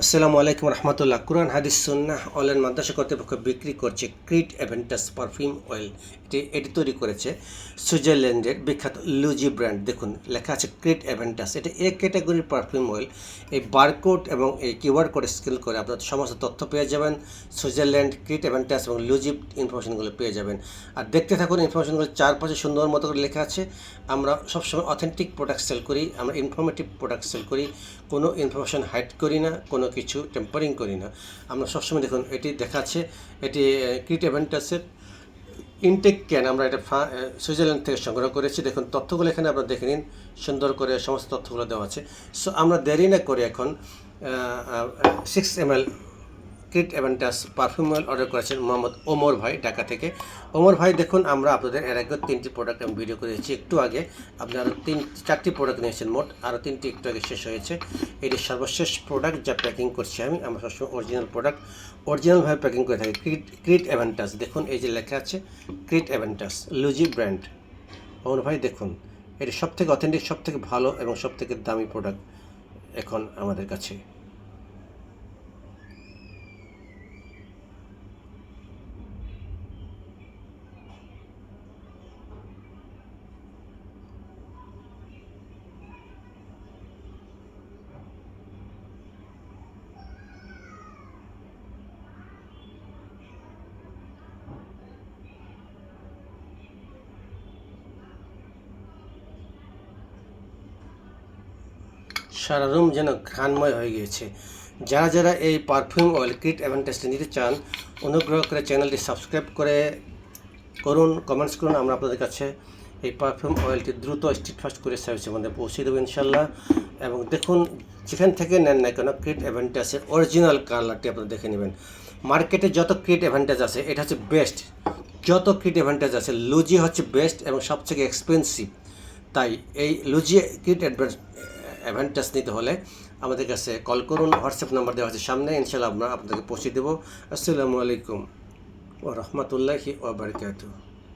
আসসালামু আলাইকুম রহমতুল্লাহ। কুরআন হাদিস সুন্নাহ অনলাইন মাদ্রাসা কর্তৃপক্ষ বিক্রি করছে ক্রিট অ্যাভেন্টাস পারফিউম অয়েল। এটি তৈরি করেছে সুইজারল্যান্ডের বিখ্যাত লুজি ব্র্যান্ড। দেখুন লেখা আছে ক্রিট অ্যাভেন্টাস। এটা এ ক্যাটাগরির পারফিউম অয়েল। এই বারকোড এবং এই কিউআর কোড স্ক্যান করে আপনার সমস্ত তথ্য পেয়ে যাবেন। সুইজারল্যান্ড, ক্রিট অ্যাভেন্টাস এবং লুজি ইনফরমেশনগুলো পেয়ে যাবেন। আর দেখতে থাকুন, ইনফরমেশনগুলো চারপাশে সুন্দর মতো করে লেখা আছে। আমরা সবসময় অথেন্টিক প্রোডাক্ট সেল করি, আমরা ইনফরমেটিভ প্রোডাক্ট সেল করি, কোনো ইনফরমেশন হাইড করি না, কোনো কিছু টেম্পারিং করি না। আমরা সবসময় দেখুন এটি দেখাচ্ছে, এটি ক্রিট অ্যাভেন্টাসের ইনটেক ক্যান। আমরা এটা সুইজারল্যান্ড থেকে সংগ্রহ করেছি। দেখুন তথ্যগুলো এখানে আপনারা দেখে নিন, সুন্দর করে সমস্ত তথ্যগুলো দেওয়া আছে। সো আমরা দেরি না করে এখন 6 ml Creed Aventus perfume oil order করেছেন মোহাম্মদ ওমর ভাই, ঢাকা থেকে। ওমর ভাই দেখুন, আমরা আপনাদের এর আগে 3টি প্রোডাক্ট আমি ভিডিও করেছি। একটু আগে আপনি আরও 4টি প্রোডাক্ট নিয়েছেন, মোট আরও 3টি একটু আগে শেষ হয়েছে। এটি সর্বশেষ প্রোডাক্ট যা প্যাকিং করছি আমরা সবসময় অরিজিনাল প্রোডাক্ট অরিজিনালভাবে প্যাকিং করে থাকি। ক্রিট অ্যাভেন্টাস দেখুন, এই যে লেখা আছে ক্রিট অ্যাভেন্টাস লুজি ব্র্যান্ড। ওমর ভাই দেখুন, এটি সবথেকে অথেন্টিক, সবথেকে ভালো এবং সবথেকে দামি প্রোডাক্ট এখন আমাদের কাছে। সারা রুম যেন ঘ্রাণময় হয়ে গিয়েছে। যারা যারা এই পারফিউম অয়েল ক্রিট অ্যাভেন্টাসটি নিতে চান, অনুগ্রহ করে চ্যানেলটি সাবস্ক্রাইব করুন, কমেন্টস করুন। আমরা আপনাদের কাছে এই পারফিউম অয়েলটি দ্রুত স্ট্রিট ফাস্ট করে সার্ভিসের মধ্যে পৌঁছে দেবো ইনশাল্লাহ। এবং দেখুন, যেখান থেকে নেন না কেন ক্রিট অ্যাভেন্টাসের অরিজিনাল কালারটি আপনারা দেখে নেবেন। মার্কেটে যত ক্রিট অ্যাভেন্টাস আছে, এটা হচ্ছে বেস্ট। যত ক্রিট অ্যাভেন্টাস আছে, লুজি হচ্ছে বেস্ট এবং সবথেকে এক্সপেন্সিভ। তাই এই লুজি ক্রিট অ্যাভেন্টাস নিতে হলে আমাদের কাছে কল করুন। হোয়াটসঅ্যাপ নাম্বার দেওয়া আছে সামনে, ইনশাল্লাহ আমরা আপনাদেরকে পৌঁছে দেবো। আসসালামু আলাইকুম ওয়া রাহমাতুল্লাহি ওয়া বারাকাতুহু।